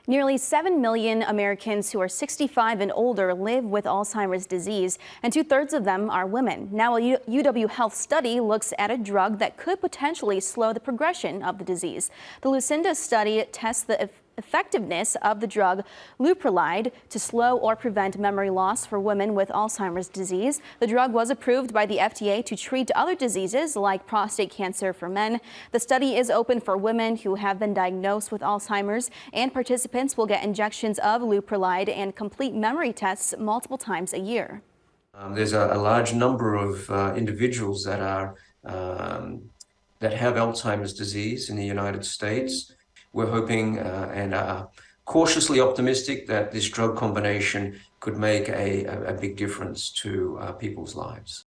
Nearly 7 million Americans who are 65 and older live with Alzheimer's disease, and two-thirds of them are women. Now, a UW Health study looks at a drug that could potentially slow the progression of the disease. The Lucinda study tests the effectiveness of the drug leuprolide to slow or prevent memory loss for women with Alzheimer's disease. The drug was approved by the FDA to treat other diseases like prostate cancer for men. The study is open for women who have been diagnosed with Alzheimer's, and participants will get injections of leuprolide and complete memory tests multiple times a year. There's a large number of individuals that are that have Alzheimer's disease in the United States. We're hoping and are cautiously optimistic that this drug combination could make a big difference to people's lives.